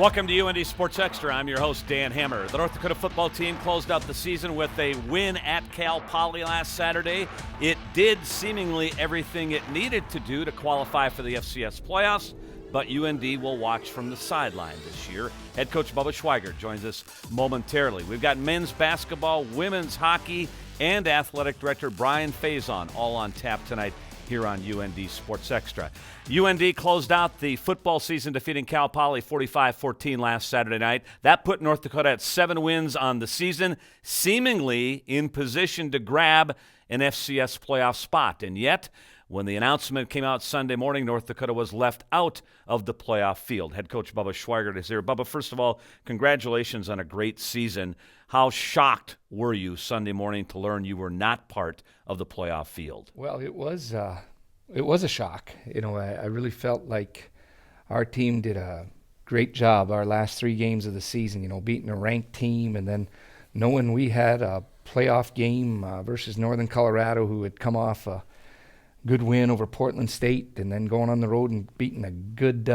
Welcome to UND Sports Extra. I'm your host, Dan Hammer. The North Dakota football team closed out the season with a win at Cal Poly last Saturday. It did seemingly everything it needed to do to qualify for the FCS playoffs, but UND will watch from the sideline this year. Head coach Bubba Schweigert joins us momentarily. We've got men's basketball, women's hockey, and athletic director Brian Faison all on tap tonight here on UND Sports Extra. UND closed out the football season defeating Cal Poly 45-14 last Saturday night. That put North Dakota at 7 wins on the season, seemingly in position to grab an FCS playoff spot. And yet, when the announcement came out Sunday morning, North Dakota was left out of the playoff field. Head coach Bubba Schweigert is here. Bubba, first of all, congratulations on a great season. How shocked were you Sunday morning to learn you were not part of the playoff field? Well, it was a shock. You know, I really felt like our team did a great job our last 3 games of the season, you know, beating a ranked team and then knowing we had a playoff game versus Northern Colorado, who had come off a good win over Portland State, and then going on the road and beating a good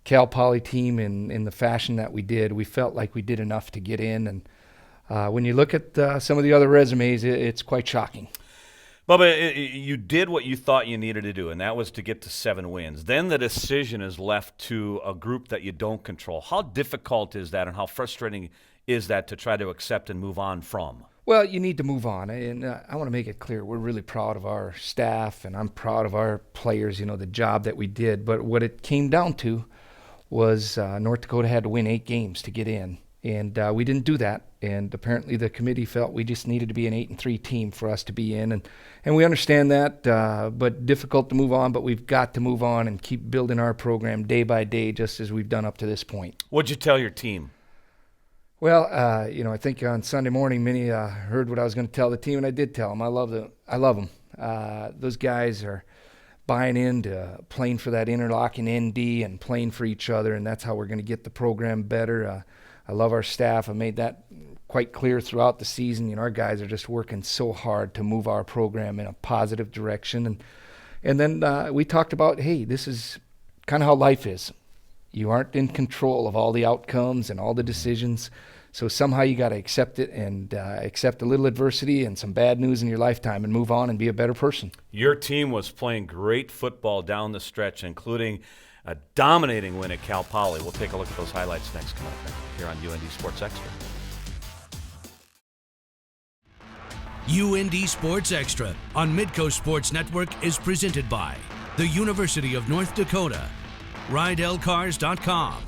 Cal Poly team in the fashion that we did. We felt like we did enough to get in, and when you look at some of the other resumes, it's quite shocking. Bubba, you did what you thought you needed to do, and that was to get to 7 wins. Then the decision is left to a group that you don't control. How difficult is that, and how frustrating is that to try to accept and move on from? Well, you need to move on, and I want to make it clear we're really proud of our staff, and I'm proud of our players, you know, the job that we did. But what it came down to was North Dakota had to win 8 games to get in, and we didn't do that. And apparently the committee felt we just needed to be an 8-3 team for us to be in, and we understand that, but difficult to move on. But we've got to move on and keep building our program day by day, just as we've done up to this point. What'd you tell your team? Well, you know, I think on Sunday morning, many heard what I was going to tell the team, and I did tell them. I love them. Those guys are buying into playing for that interlocking ND and playing for each other, and that's how we're going to get the program better. I love our staff. I made that quite clear throughout the season. You know, our guys are just working so hard to move our program in a positive direction. And then we talked about, hey, this is kind of how life is. You aren't in control of all the outcomes and all the decisions. So somehow you got to accept it and accept a little adversity and some bad news in your lifetime and move on and be a better person. Your team was playing great football down the stretch, including a dominating win at Cal Poly. We'll take a look at those highlights next coming up here on UND Sports Extra. UND Sports Extra on Midco Sports Network is presented by the University of North Dakota, RideLCars.com,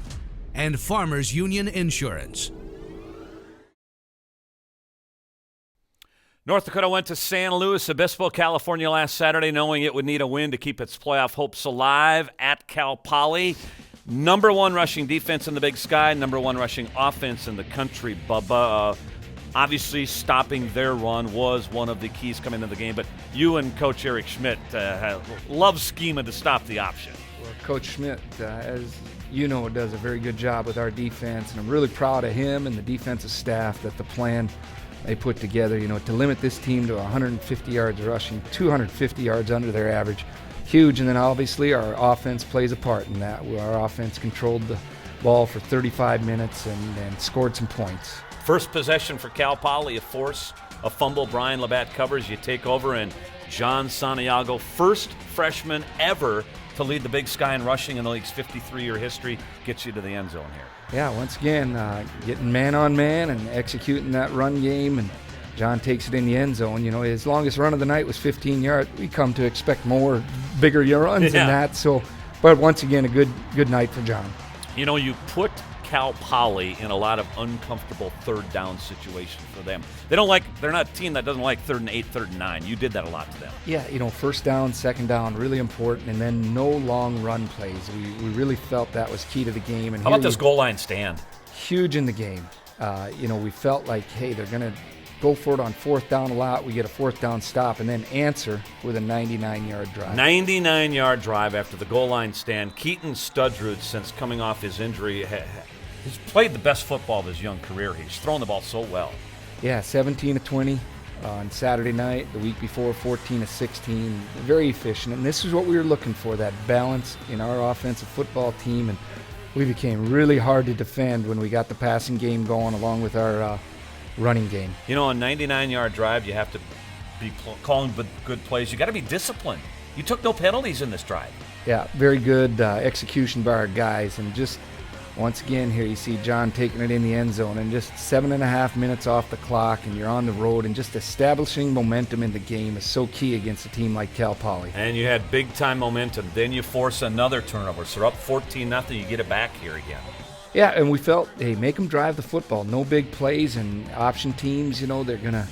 and Farmers Union Insurance. North Dakota went to San Luis Obispo, California last Saturday, knowing it would need a win to keep its playoff hopes alive at Cal Poly. Number 1 rushing defense in the Big Sky, number 1 rushing offense in the country, Bubba. Obviously, stopping their run was one of the keys coming into the game, but you and Coach Eric Schmidt love scheming to stop the option. Well, Coach Schmidt, as you know, does a very good job with our defense, and I'm really proud of him and the defensive staff that the plan they put together, you know, to limit this team to 150 yards rushing, 250 yards under their average. Huge. And then obviously our offense plays a part in that. Our offense controlled the ball for 35 minutes and scored some points. First possession for Cal Poly, a force, a fumble. Brian Labatt covers. You take over, and John Santiago, first freshman ever to lead the Big Sky in rushing in the league's 53-year history, gets you to the end zone here. Yeah, once again, getting man-on-man and executing that run game, and John takes it in the end zone. You know, his longest run of the night was 15 yards. We come to expect more, bigger runs than that. So, but once again, a good night for John. You know, you put Cal Poly in a lot of uncomfortable third down situations for them. They're not a team that doesn't like 3rd and 8, 3rd and 9. You did that a lot to them. Yeah, you know, first down, second down, really important, and then no long run plays. We really felt that was key to the game. And how about this goal line stand? Huge in the game. You know, we felt like, hey, they're going to go for it on 4th down a lot. We get a 4th down stop and then answer with a 99-yard drive. 99-yard drive after the goal line stand. Keaton Studrud, since coming off his injury, he's played the best football of his young career. He's thrown the ball so well. Yeah, 17 of 20 on Saturday night. The week before, 14 of 16. Very efficient. And this is what we were looking for, that balance in our offensive football team. And we became really hard to defend when we got the passing game going along with our running game. You know, a 99-yard drive, you have to be calling good plays. You got to be disciplined. You took no penalties in this drive. Yeah, very good execution by our guys. And just once again here you see John taking it in the end zone, and just 7.5 minutes off the clock, and you're on the road, and just establishing momentum in the game is so key against a team like Cal Poly. And you had big-time momentum. Then you force another turnover. So up 14-0, you get it back here again. Yeah, and we felt, hey, make them drive the football. No big plays, and option teams, they're going to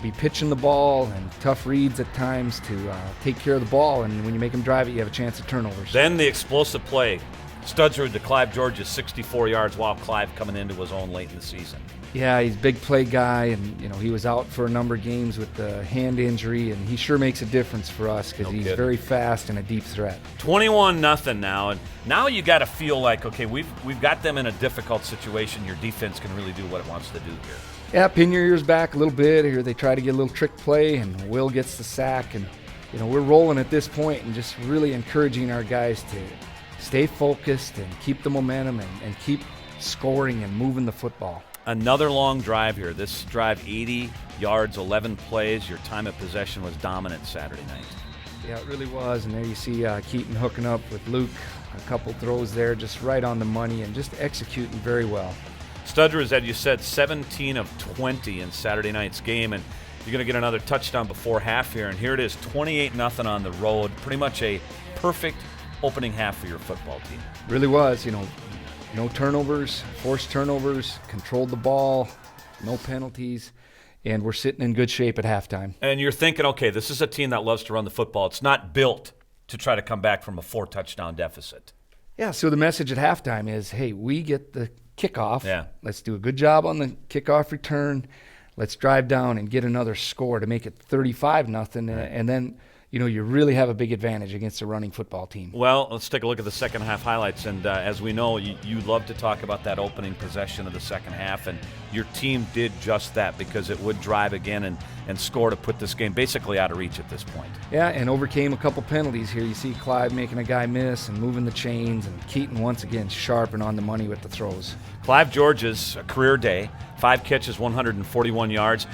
be pitching the ball and tough reads at times to take care of the ball, and when you make them drive it, you have a chance at turnovers. Then the explosive play. Studsrud to Clive George's 64 yards while Clive coming into his own late in the season. Yeah, he's a big play guy, and he was out for a number of games with the hand injury, and he sure makes a difference for us because he's very fast and a deep threat. 21-0 now, and now you got to feel like, okay, we've got them in a difficult situation. Your defense can really do what it wants to do here. Yeah, pin your ears back a little bit. Here they try to get a little trick play, and Will gets the sack, and we're rolling at this point and just really encouraging our guys to stay focused and keep the momentum and keep scoring and moving the football. Another long drive here. This drive, 80 yards, 11 plays. Your time of possession was dominant Saturday night. Yeah, it really was. And there you see Keaton hooking up with Luke. A couple throws there just right on the money and just executing very well. Studrud, as you said, 17 of 20 in Saturday night's game, and you're going to get another touchdown before half here. And here it is, 28-0 on the road. Pretty much a perfect opening half for your football team. Really was, no turnovers, forced turnovers, controlled the ball, no penalties, and we're sitting in good shape at halftime. And you're thinking, okay, this is a team that loves to run the football. It's not built to try to come back from a 4-touchdown deficit. Yeah, so the message at halftime is, hey, we get the kickoff. Yeah. Let's do a good job on the kickoff return. Let's drive down and get another score to make it 35-0, and then you really have a big advantage against a running football team. Well, let's take a look at the second half highlights. And as we know, you love to talk about that opening possession of the second half. And your team did just that because it would drive again and score to put this game basically out of reach at this point. Yeah, and overcame a couple penalties here. You see Clive making a guy miss and moving the chains. And Keaton once again sharp and on the money with the throws. Clive George's career day, 5 catches, 141 yards.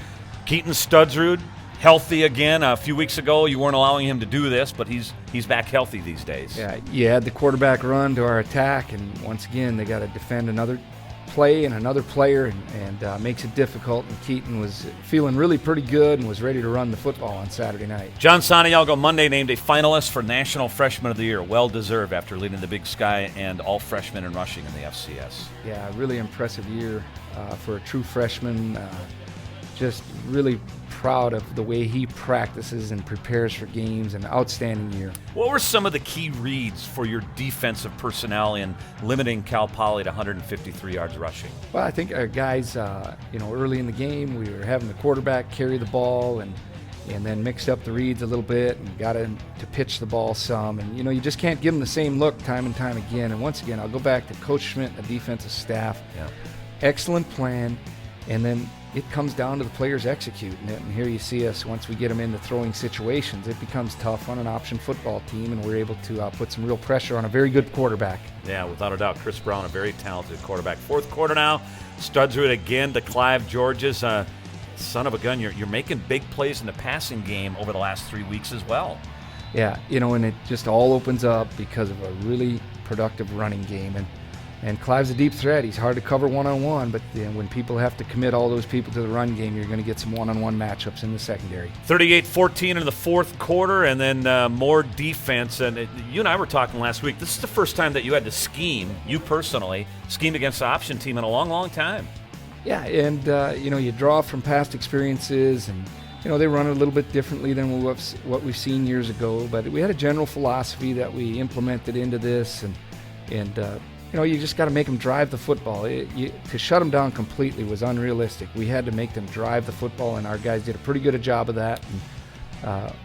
Keaton Studsrud, healthy again. A few weeks ago, you weren't allowing him to do this, but he's back healthy these days. Yeah, you had the quarterback run to our attack, and once again, they got to defend another play and another player, and makes it difficult. And Keaton was feeling really pretty good and was ready to run the football on Saturday night. John Santiago Monday named a finalist for National Freshman of the Year. Well deserved after leading the Big Sky and all freshmen in rushing in the FCS. Yeah, really impressive year for a true freshman. Just really proud of the way he practices and prepares for games. An outstanding year. What were some of the key reads for your defensive personnel in limiting Cal Poly to 153 yards rushing? Well, I think our guys, early in the game, we were having the quarterback carry the ball and then mixed up the reads a little bit and got him to pitch the ball some. And, you just can't give him the same look time and time again. And once again, I'll go back to Coach Schmidt and the defensive staff. Yeah. Excellent plan. And then it comes down to the players executing it. And here you see us, once we get them into throwing situations, it becomes tough on an option football team, and we're able to put some real pressure on a very good quarterback. Yeah, without a doubt, Chris Brown, a very talented quarterback. Fourth quarter now, Studsrud again to Clive George's. Son of a gun, you're making big plays in the passing game over the last 3 weeks as well. Yeah, and it just all opens up because of a really productive running game. And Clive's a deep threat. He's hard to cover one-on-one, but when people have to commit all those people to the run game, you're going to get some one-on-one matchups in the secondary. 38-14 in the fourth quarter, and then more defense. And you and I were talking last week. This is the first time that you had to scheme, you personally, schemed against the option team in a long, long time. Yeah, and, you draw from past experiences, and, they run it a little bit differently than what we've seen years ago. But we had a general philosophy that we implemented into this, and you just got to make them drive the football. To shut them down completely was unrealistic. We had to make them drive the football, and our guys did a pretty good job of that. And,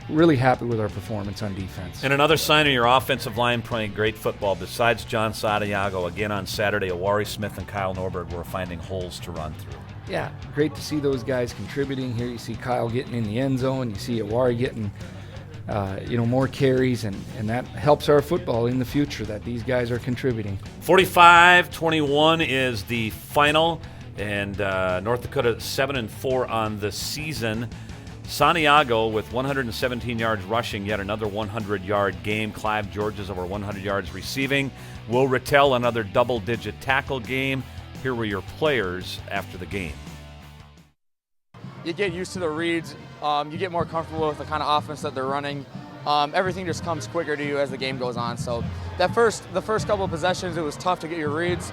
really happy with our performance on defense. And another sign of your offensive line playing great football, besides John Santiago, again on Saturday, Awari Smith and Kyle Norberg were finding holes to run through. Yeah, great to see those guys contributing. Here you see Kyle getting in the end zone. You see Awari getting more carries, and that helps our football in the future that these guys are contributing. 45-21 is the final, and North Dakota 7-4 on the season. Santiago with 117 yards rushing, yet another 100-yard game. Clive Georges over 100 yards receiving. Will Rattel another double-digit tackle game. Here were your players after the game. You get used to the reads. You get more comfortable with the kind of offense that they're running. Everything just comes quicker to you as the game goes on. So the first couple of possessions, it was tough to get your reads.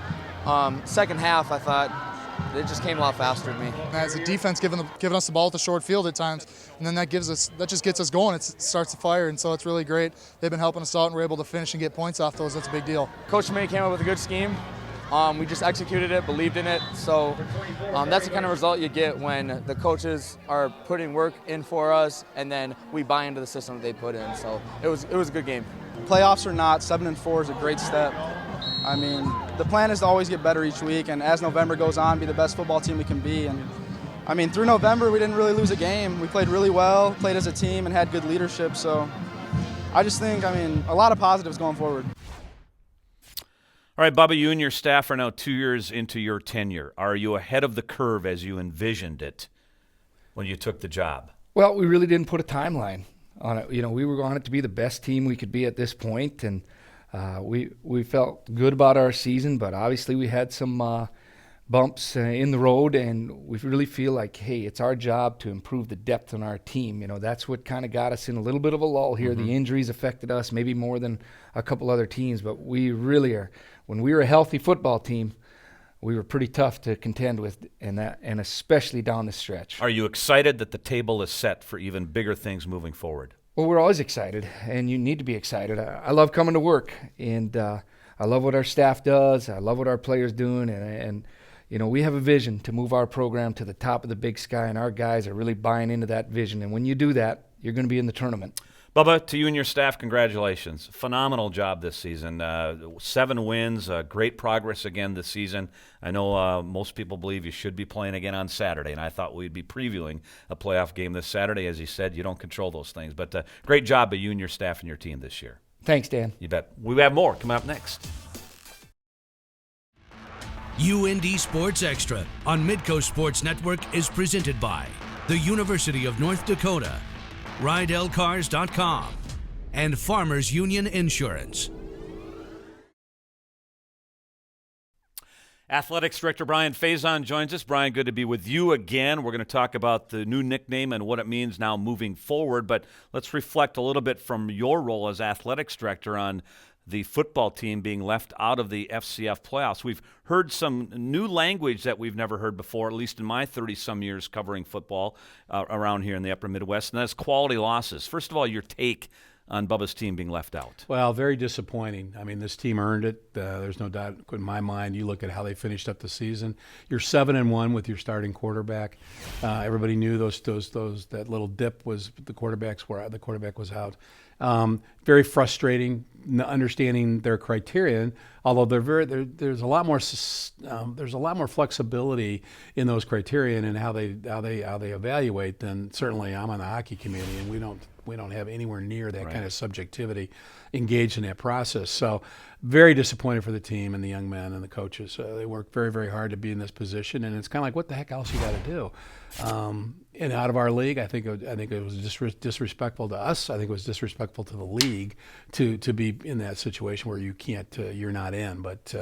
Second half, I thought it just came a lot faster to me. As a defense, giving us the ball at the short field at times, and then that just gets us going. It starts to fire, and so it's really great. They've been helping us out, and we're able to finish and get points off those. That's a big deal. Coach May came up with a good scheme. We just executed it, believed in it. So that's the kind of result you get when the coaches are putting work in for us, and then we buy into the system that they put in. So it was a good game. Playoffs or not, 7-4 is a great step. I mean, the plan is to always get better each week, and as November goes on, be the best football team we can be. And I mean, through November, we didn't really lose a game. We played really well, played as a team, and had good leadership. So I just think, a lot of positives going forward. All right, Bubba, you and your staff are now 2 years into your tenure. Are you ahead of the curve as you envisioned it when you took the job? Well, we really didn't put a timeline on it. We were on it to be the best team we could be at this point, and we felt good about our season, but obviously we had some bumps in the road, and we really feel like, hey, it's our job to improve the depth on our team. That's what kind of got us in a little bit of a lull here. The injuries affected us maybe more than a couple other teams, but we really are. When we were a healthy football team, we were pretty tough to contend with, and especially down the stretch. Are you excited that the table is set for even bigger things moving forward? Well, we're always excited, and you need to be excited. I love coming to work, and I love what our staff does. I love what our players doing, and we have a vision to move our program to the top of the big sky, and our guys are really buying into that vision. And when you do that, you're going to be in the tournament. Bubba, to you and your staff, congratulations. Phenomenal job this season. 7 wins, great progress again this season. I know most people believe you should be playing again on Saturday, and I thought we'd be previewing a playoff game this Saturday. As you said, you don't control those things. But great job by you and your staff and your team this year. Thanks, Dan. You bet. We have more coming up next. UND Sports Extra on Midco Sports Network is presented by the University of North Dakota, RideLCars.com, and Farmers Union Insurance. Athletics Director Brian Faison joins us. Brian, good to be with you again. We're going to talk about the new nickname and what it means now moving forward, but let's reflect a little bit from your role as Athletics Director on the football team being left out of the FCF playoffs. We've heard some new language that we've never heard before, at least in my 30-some years covering football around here in the upper Midwest, and that's quality losses. First of all, your take on Bubba's team being left out. Well, very disappointing. This team earned it. There's no doubt in my mind. You look at how they finished up the season. You're 7-1 with your starting quarterback. Everybody knew that little dip was the quarterback was out. Very frustrating, understanding their criterion. Although there's a lot more flexibility in those criterion and how they evaluate than certainly I'm on the hockey committee, and we don't have anywhere near that kind of subjectivity engaged in that process. So very disappointed for the team and the young men and the coaches. They worked very, very hard to be in this position, and it's kind of like, what the heck else you got to do? And out of our league, I think it was disrespectful to us. I think it was disrespectful to the league to be in that situation where you can't, you're not in. But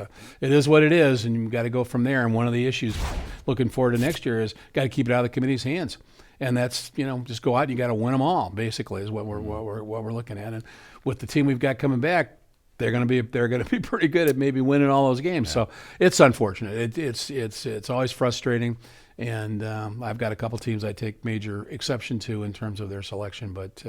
it is what it is, and you've got to go from there. And one of the issues looking forward to next year is got to keep it out of the committee's hands. And that's, just go out and you got to win them all, basically, is what we're looking at. And with the team we've got coming back, they're going to be pretty good at maybe winning all those games. Yeah. So it's unfortunate. It's always frustrating. And I've got a couple teams I take major exception to in terms of their selection, but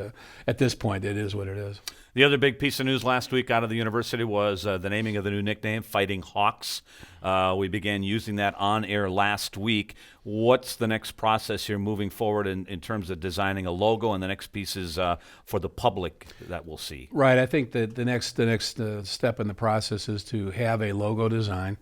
at this point, it is what it is. The other big piece of news last week out of the university was the naming of the new nickname, Fighting Hawks. We began using that on air last week. What's the next process here moving forward in terms of designing a logo, and the next pieces for the public that we'll see? Right. I think that the next step in the process is to have a logo design.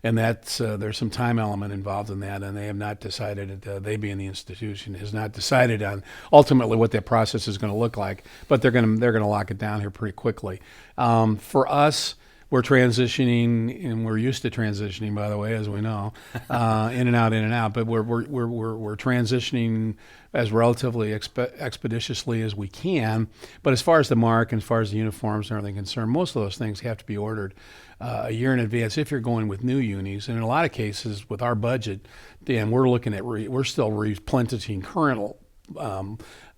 and that's there's some time element involved in that, and they have not decided. They being the institution has not decided on ultimately what that process is going to look like, but they're going to lock it down here pretty quickly. For us, we're transitioning, and we're used to transitioning, by the way, as we know, in and out. But we're transitioning as relatively expeditiously as we can. But as far as the mark and as far as the uniforms and everything concerned, most of those things have to be ordered a year in advance if you're going with new unis. And in a lot of cases, with our budget, Dan, we're still replenishing current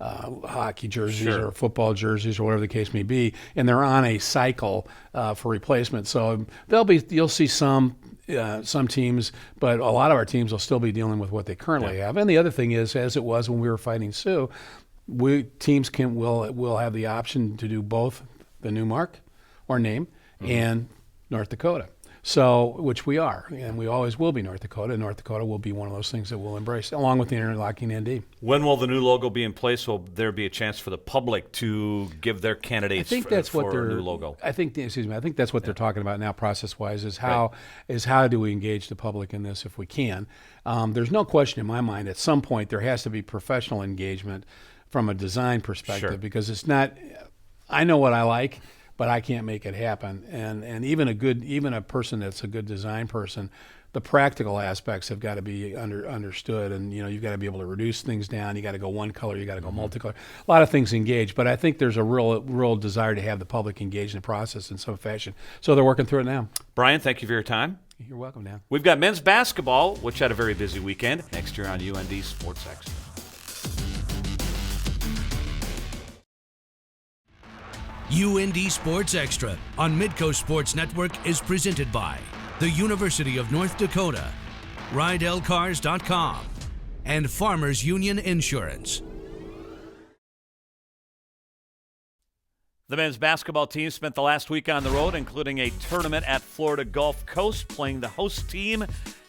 hockey jerseys or football jerseys or whatever the case may be, and they're on a cycle for replacement. So you'll see some teams, but a lot of our teams will still be dealing with what they currently have. And the other thing is, as it was when we were fighting Sioux, teams will have the option to do both the new mark or name and North Dakota. So, which we are, and we always will be North Dakota, and North Dakota will be one of those things that we'll embrace, along with the interlocking ND. When will the new logo be in place? Will there be a chance for the public to give their candidates for a new logo? I think that's what they're talking about now, process-wise, is how do we engage the public in this if we can. There's no question in my mind, at some point, there has to be professional engagement from a design perspective, because it's not – I know what I like, but I can't make it happen. And even a person that's a good design person, the practical aspects have got to be understood. And you've got to be able to reduce things down. You got to go one color. You got to go multicolor. A lot of things engage, but I think there's a real desire to have the public engage in the process in some fashion. So they're working through it now. Brian, thank you for your time. You're welcome, Dan. We've got men's basketball, which had a very busy weekend. Next year on UND Sports Extra. UND Sports Extra on Midco Sports Network is presented by the University of North Dakota, RideLCars.com, and Farmers Union Insurance. The men's basketball team spent the last week on the road, including a tournament at Florida Gulf Coast, playing the host team.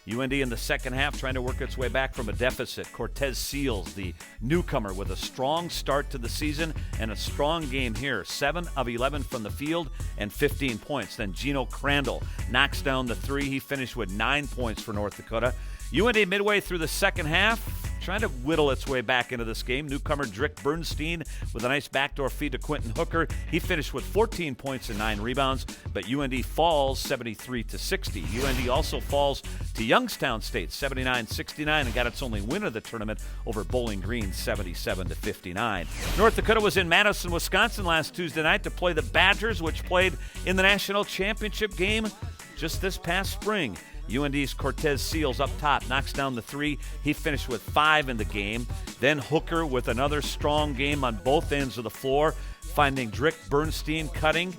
UND in the second half trying to work its way back from a deficit. Cortez Seals, the newcomer, with a strong start to the season and a strong game here. 7 of 11 from the field and 15 points. Then Gino Crandall knocks down the three. He finished with 9 points for North Dakota. UND midway through the second half, trying to whittle its way back into this game. Newcomer Drick Bernstein with a nice backdoor feed to Quentin Hooker. He finished with 14 points and 9 rebounds, but UND falls 73-60. UND also falls to Youngstown State 79-69 and got its only win of the tournament over Bowling Green 77-59. North Dakota was in Madison, Wisconsin last Tuesday night to play the Badgers, which played in the national championship game just this past spring. UND's Cortez Seals up top, knocks down the three. He finished with 5 in the game. Then Hooker with another strong game on both ends of the floor, finding Drick Bernstein cutting.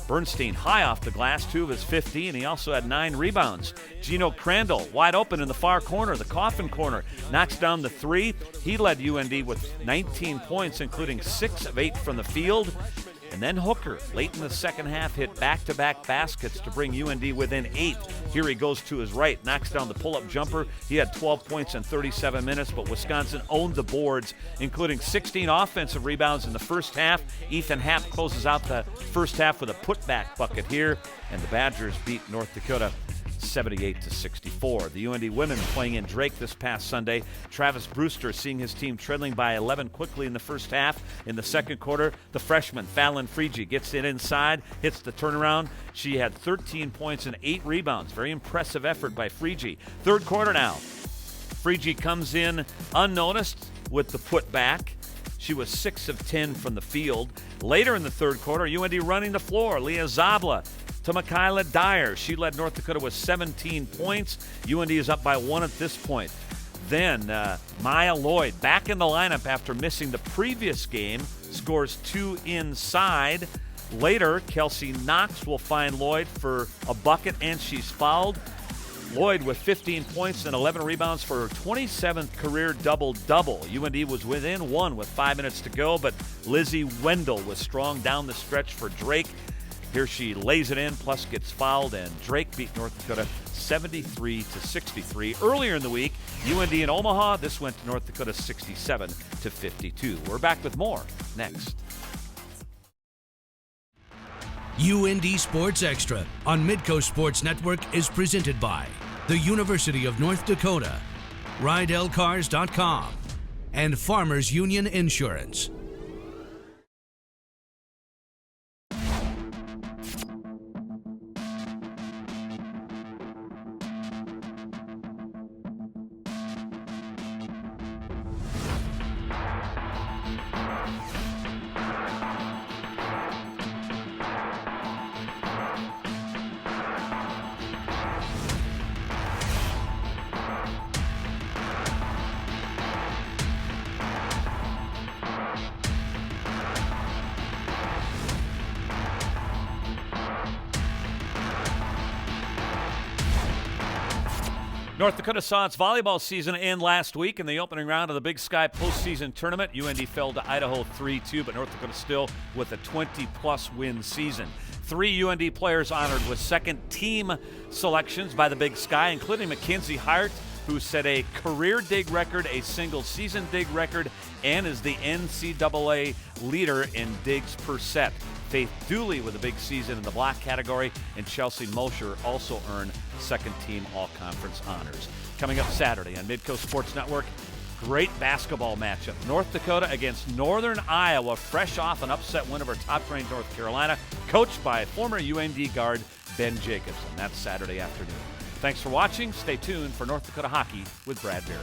Bernstein high off the glass, 2 of his 15. He also had 9 rebounds. Gino Crandall wide open in the far corner, the coffin corner, knocks down the 3. He led UND with 19 points, including 6 of 8 from the field. And then Hooker, late in the second half, hit back-to-back baskets to bring UND within 8. Here he goes to his right, knocks down the pull-up jumper. He had 12 points in 37 minutes, but Wisconsin owned the boards, including 16 offensive rebounds in the first half. Ethan Happ closes out the first half with a putback bucket here, and the Badgers beat North Dakota 78-64. The UND women playing in Drake this past Sunday. Travis Brewster seeing his team trailing by 11 quickly in the first half. In the second quarter, the freshman Fallon Frigie gets it inside, hits the turnaround. She had 13 points and 8 rebounds. Very impressive effort by Frigie. Third quarter now. Frigie comes in unnoticed with the putback. She was 6 of 10 from the field. Later in the third quarter, UND running the floor. Leah Zabla to Michaela Dyer. She led North Dakota with 17 points. UND is up by 1 at this point. Then Maya Lloyd back in the lineup after missing the previous game, scores 2 inside. Later, Kelsey Knox will find Lloyd for a bucket, and she's fouled. Lloyd with 15 points and 11 rebounds for her 27th career double-double. UND was within 1 with 5 minutes to go, but Lizzie Wendell was strong down the stretch for Drake. Here she lays it in, plus gets fouled, and Drake beat North Dakota 73-63. Earlier in the week, UND in Omaha, this went to North Dakota 67-52. We're back with more next. UND Sports Extra on Midco Sports Network is presented by the University of North Dakota, RydellCars.com, and Farmers Union Insurance. North Dakota saw its volleyball season end last week in the opening round of the Big Sky postseason tournament. UND fell to Idaho 3-2, but North Dakota still with a 20-plus win season. 3 UND players honored with second team selections by the Big Sky, including Mackenzie Hart, who set a career dig record, a single season dig record, and is the NCAA leader in digs per set. Faith Dooley with a big season in the block category, and Chelsea Mosher also earned second-team all-conference honors. Coming up Saturday on Midco Sports Network, great basketball matchup. North Dakota against Northern Iowa, fresh off an upset win over top-ranked North Carolina, coached by former UND guard Ben Jacobson. That's Saturday afternoon. Thanks for watching. Stay tuned for North Dakota Hockey with Brad Berry.